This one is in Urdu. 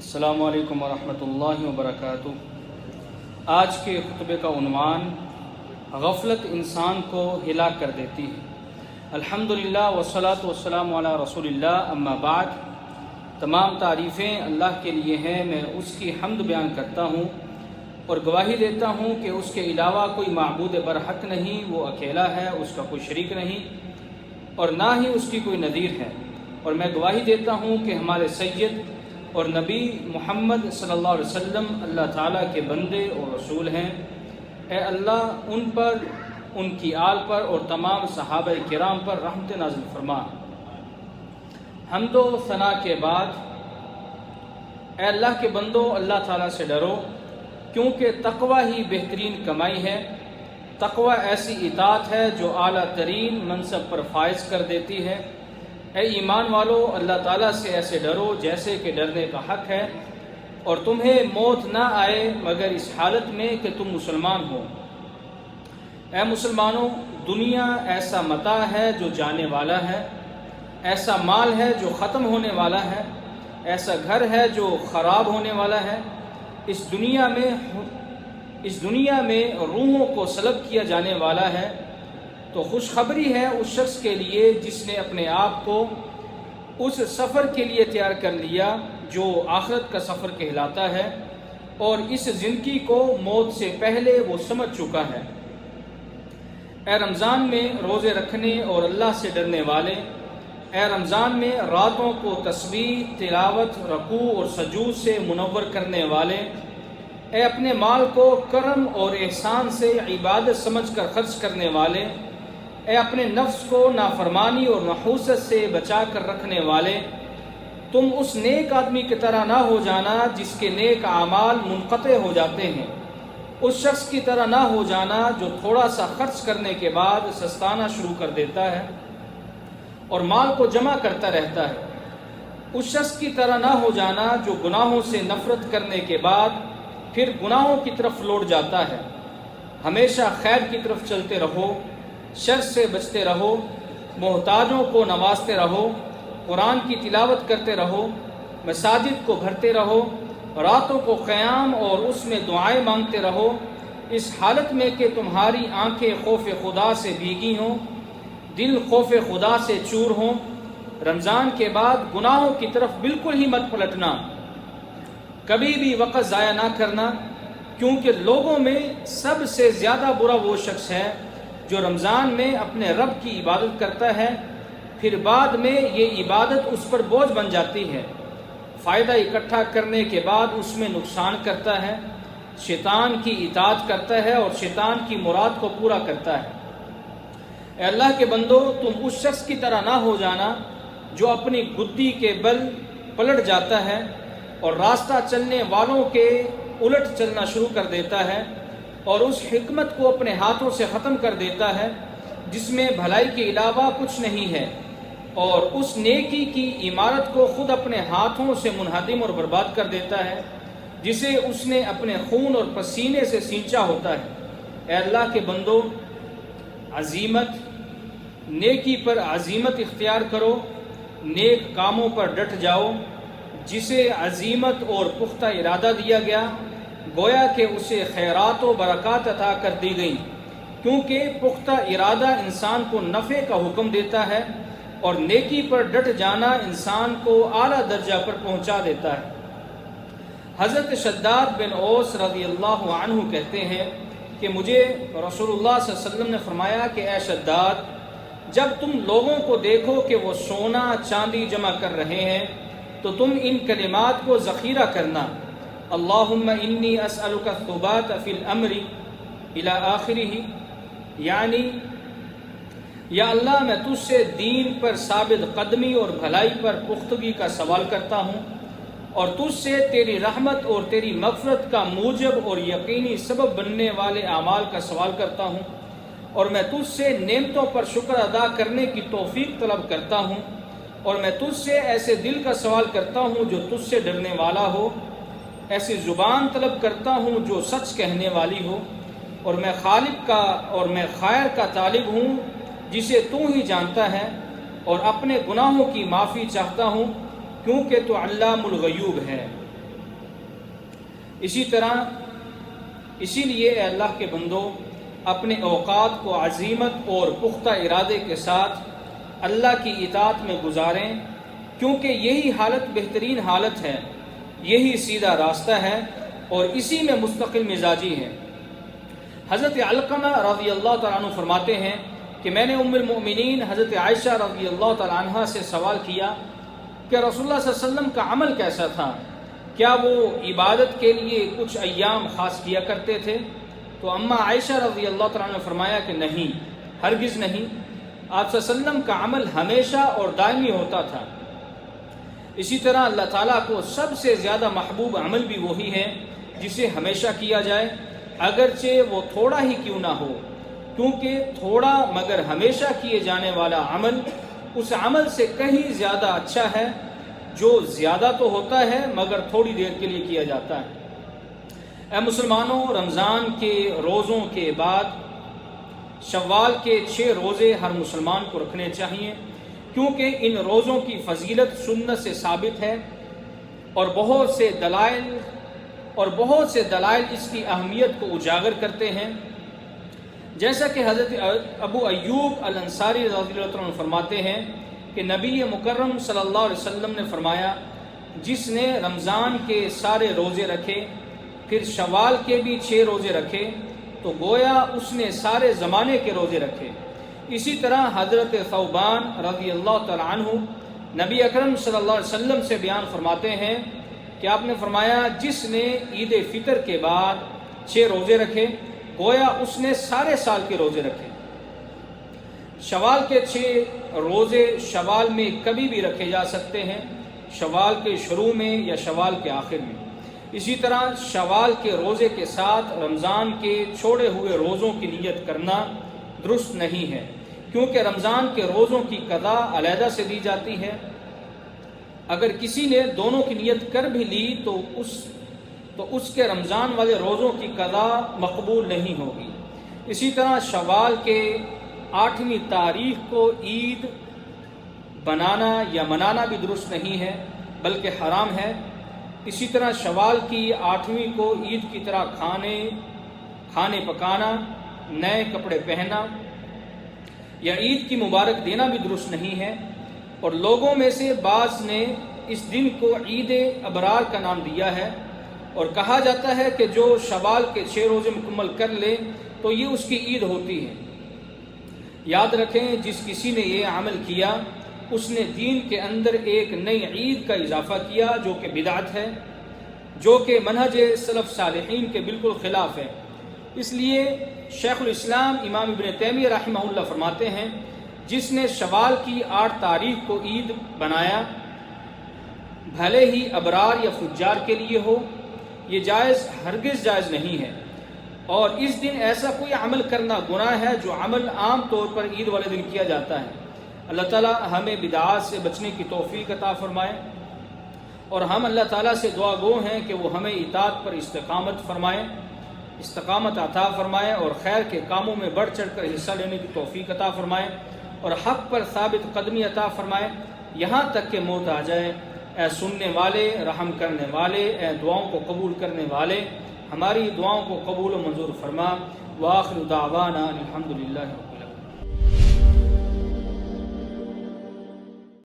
السلام علیکم ورحمۃ اللہ وبرکاتہ۔ آج کے خطبے کا عنوان غفلت انسان کو ہلاک کر دیتی ہے۔ الحمدللہ والصلاۃ والسلام علی رسول اللہ، اما بعد۔ تمام تعریفیں اللہ کے لیے ہیں، میں اس کی حمد بیان کرتا ہوں اور گواہی دیتا ہوں کہ اس کے علاوہ کوئی معبود برحق نہیں، وہ اکیلا ہے، اس کا کوئی شریک نہیں اور نہ ہی اس کی کوئی نظیر ہے۔ اور میں گواہی دیتا ہوں کہ ہمارے سید اور نبی محمد صلی اللہ علیہ وسلم اللہ تعالیٰ کے بندے اور رسول ہیں۔ اے اللہ ان پر، ان کی آل پر اور تمام صحابہ کرام پر رحمت نازل فرما۔ حمد و ثنا کے بعد، اے اللہ کے بندو، اللہ تعالیٰ سے ڈرو، کیونکہ تقوی ہی بہترین کمائی ہے۔ تقوی ایسی اطاعت ہے جو اعلیٰ ترین منصب پر فائز کر دیتی ہے۔ اے ایمان والو، اللہ تعالیٰ سے ایسے ڈرو جیسے کہ ڈرنے کا حق ہے، اور تمہیں موت نہ آئے مگر اس حالت میں کہ تم مسلمان ہو۔ اے مسلمانوں، دنیا ایسا متاع ہے جو جانے والا ہے، ایسا مال ہے جو ختم ہونے والا ہے، ایسا گھر ہے جو خراب ہونے والا ہے۔ اس دنیا میں روحوں کو سلب کیا جانے والا ہے۔ تو خوشخبری ہے اس شخص کے لیے جس نے اپنے آپ کو اس سفر کے لیے تیار کر لیا جو آخرت کا سفر کہلاتا ہے، اور اس زندگی کو موت سے پہلے وہ سمجھ چکا ہے۔ اے رمضان میں روزے رکھنے اور اللہ سے ڈرنے والے، اے رمضان میں راتوں کو تسبیح، تلاوت، رکوع اور سجود سے منور کرنے والے، اے اپنے مال کو کرم اور احسان سے عبادت سمجھ کر خرچ کرنے والے، اے اپنے نفس کو نافرمانی اور نحوست سے بچا کر رکھنے والے، تم اس نیک آدمی کی طرح نہ ہو جانا جس کے نیک اعمال منقطع ہو جاتے ہیں، اس شخص کی طرح نہ ہو جانا جو تھوڑا سا خرچ کرنے کے بعد سستانا شروع کر دیتا ہے اور مال کو جمع کرتا رہتا ہے، اس شخص کی طرح نہ ہو جانا جو گناہوں سے نفرت کرنے کے بعد پھر گناہوں کی طرف لوٹ جاتا ہے۔ ہمیشہ خیر کی طرف چلتے رہو، شر سے بچتے رہو، محتاجوں کو نوازتے رہو، قرآن کی تلاوت کرتے رہو، مساجد کو بھرتے رہو، راتوں کو قیام اور اس میں دعائیں مانگتے رہو، اس حالت میں کہ تمہاری آنکھیں خوف خدا سے بھیگی ہوں، دل خوف خدا سے چور ہوں۔ رمضان کے بعد گناہوں کی طرف بالکل ہی مت پلٹنا، کبھی بھی وقت ضائع نہ کرنا، کیونکہ لوگوں میں سب سے زیادہ برا وہ شخص ہے جو رمضان میں اپنے رب کی عبادت کرتا ہے، پھر بعد میں یہ عبادت اس پر بوجھ بن جاتی ہے، فائدہ اکٹھا کرنے کے بعد اس میں نقصان کرتا ہے، شیطان کی اطاعت کرتا ہے اور شیطان کی مراد کو پورا کرتا ہے۔ اے اللہ کے بندو، تم اس شخص کی طرح نہ ہو جانا جو اپنی گدی کے بل پلٹ جاتا ہے اور راستہ چلنے والوں کے الٹ چلنا شروع کر دیتا ہے، اور اس حکمت کو اپنے ہاتھوں سے ختم کر دیتا ہے جس میں بھلائی کے علاوہ کچھ نہیں ہے، اور اس نیکی کی عمارت کو خود اپنے ہاتھوں سے منہدم اور برباد کر دیتا ہے جسے اس نے اپنے خون اور پسینے سے سینچا ہوتا ہے۔ اے اللہ کے بندو، عزیمت، نیکی پر عزیمت اختیار کرو، نیک کاموں پر ڈٹ جاؤ۔ جسے عزیمت اور پختہ ارادہ دیا گیا، گویا کہ اسے خیرات و برکات عطا کر دی گئیں، کیونکہ پختہ ارادہ انسان کو نفع کا حکم دیتا ہے اور نیکی پر ڈٹ جانا انسان کو اعلیٰ درجہ پر پہنچا دیتا ہے۔ حضرت شداد بن اوس رضی اللہ عنہ کہتے ہیں کہ مجھے رسول اللہ صلی اللہ علیہ وسلم نے فرمایا کہ اے شداد، جب تم لوگوں کو دیکھو کہ وہ سونا چاندی جمع کر رہے ہیں تو تم ان کلمات کو ذخیرہ کرنا: اللہم انی اسألک الثبات فی الامر الی آخرہ، یعنی یا اللہ، میں تجھ سے دین پر ثابت قدمی اور بھلائی پر پختگی کا سوال کرتا ہوں، اور تجھ سے تیری رحمت اور تیری مغفرت کا موجب اور یقینی سبب بننے والے اعمال کا سوال کرتا ہوں، اور میں تجھ سے نعمتوں پر شکر ادا کرنے کی توفیق طلب کرتا ہوں، اور میں تجھ سے ایسے دل کا سوال کرتا ہوں جو تجھ سے ڈرنے والا ہو، ایسی زبان طلب کرتا ہوں جو سچ کہنے والی ہو، اور میں خالق کا اور میں خیر کا طالب ہوں جسے تو ہی جانتا ہے، اور اپنے گناہوں کی معافی چاہتا ہوں کیونکہ تو علام الغیوب ہے۔ اسی لیے اے اللہ کے بندو، اپنے اوقات کو عزیمت اور پختہ ارادے کے ساتھ اللہ کی اطاعت میں گزاریں، کیونکہ یہی حالت بہترین حالت ہے، یہی سیدھا راستہ ہے اور اسی میں مستقل مزاجی ہے۔ حضرت علقمہ رضی اللہ تعالیٰ عنہ فرماتے ہیں کہ میں نے ام المؤمنین حضرت عائشہ رضی اللہ تعالیٰ عنہ سے سوال کیا کہ رسول اللہ صلی اللہ علیہ وسلم کا عمل کیسا تھا، کیا وہ عبادت کے لیے کچھ ایام خاص کیا کرتے تھے؟ تو اماں عائشہ رضی اللہ تعالیٰ عنہ نے فرمایا کہ نہیں، ہرگز نہیں، آپ صلی اللہ علیہ وسلم کا عمل ہمیشہ اور دائمی ہوتا تھا۔ اسی طرح اللہ تعالیٰ کو سب سے زیادہ محبوب عمل بھی وہی ہے جسے ہمیشہ کیا جائے، اگرچہ وہ تھوڑا ہی کیوں نہ ہو، کیونکہ تھوڑا مگر ہمیشہ کیے جانے والا عمل اس عمل سے کہیں زیادہ اچھا ہے جو زیادہ تو ہوتا ہے مگر تھوڑی دیر کے لیے کیا جاتا ہے۔ اے مسلمانوں، رمضان کے روزوں کے بعد شوال کے 6 روزے ہر مسلمان کو رکھنے چاہیے، کیونکہ ان روزوں کی فضیلت سنت سے ثابت ہے اور بہت سے دلائل اس کی اہمیت کو اجاگر کرتے ہیں، جیسا کہ حضرت ابو ایوب الانصاری رضی اللہ عنہ فرماتے ہیں کہ نبی مکرم صلی اللہ علیہ وسلم نے فرمایا، جس نے رمضان کے سارے روزے رکھے پھر شوال کے بھی 6 روزے رکھے تو گویا اس نے سارے زمانے کے روزے رکھے۔ اسی طرح حضرت ثوبان رضی اللہ تعالیٰ عنہ نبی اکرم صلی اللہ علیہ وسلم سے بیان فرماتے ہیں کہ آپ نے فرمایا، جس نے عید فطر کے بعد 6 روزے رکھے گویا اس نے سارے سال کے روزے رکھے۔ شوال کے 6 روزے شوال میں کبھی بھی رکھے جا سکتے ہیں، شوال کے شروع میں یا شوال کے آخر میں۔ اسی طرح شوال کے روزے کے ساتھ رمضان کے چھوڑے ہوئے روزوں کی نیت کرنا درست نہیں ہے، کیونکہ رمضان کے روزوں کی قضا علیحدہ سے دی جاتی ہے۔ اگر کسی نے دونوں کی نیت کر بھی لی تو اس کے رمضان والے روزوں کی قضا مقبول نہیں ہوگی۔ اسی طرح شوال کے 8ویں تاریخ کو عید بنانا یا منانا بھی درست نہیں ہے بلکہ حرام ہے۔ اسی طرح شوال کی 8ویں کو عید کی طرح کھانے پکانا، نئے کپڑے پہننا یا عید کی مبارک دینا بھی درست نہیں ہے، اور لوگوں میں سے بعض نے اس دن کو عید ابرار کا نام دیا ہے، اور کہا جاتا ہے کہ جو شوال کے 6 روزے مکمل کر لے تو یہ اس کی عید ہوتی ہے۔ یاد رکھیں، جس کسی نے یہ عمل کیا اس نے دین کے اندر ایک نئی عید کا اضافہ کیا جو کہ بدعت ہے، جو کہ منہج سلف صالحین کے بالکل خلاف ہے۔ اس لیے شیخ الاسلام امام ابن تیمیہ رحمہ اللہ فرماتے ہیں، جس نے شوال کی 8 تاریخ کو عید بنایا، بھلے ہی ابرار یا فجار کے لیے ہو، یہ ہرگز جائز نہیں ہے، اور اس دن ایسا کوئی عمل کرنا گناہ ہے جو عمل عام طور پر عید والے دن کیا جاتا ہے۔ اللہ تعالیٰ ہمیں بدعات سے بچنے کی توفیق عطا فرمائے، اور ہم اللہ تعالیٰ سے دعا گو ہیں کہ وہ ہمیں اطاعت پر استقامت عطا فرمائے اور خیر کے کاموں میں بڑھ چڑھ کر حصہ لینے کی توفیق عطا فرمائے اور حق پر ثابت قدمی عطا فرمائے یہاں تک کہ موت آ جائے۔ اے سننے والے، رحم کرنے والے، اے دعاؤں کو قبول کرنے والے، ہماری دعاؤں کو قبول و منظور فرما۔ وآخر دعوانا الحمدللہ۔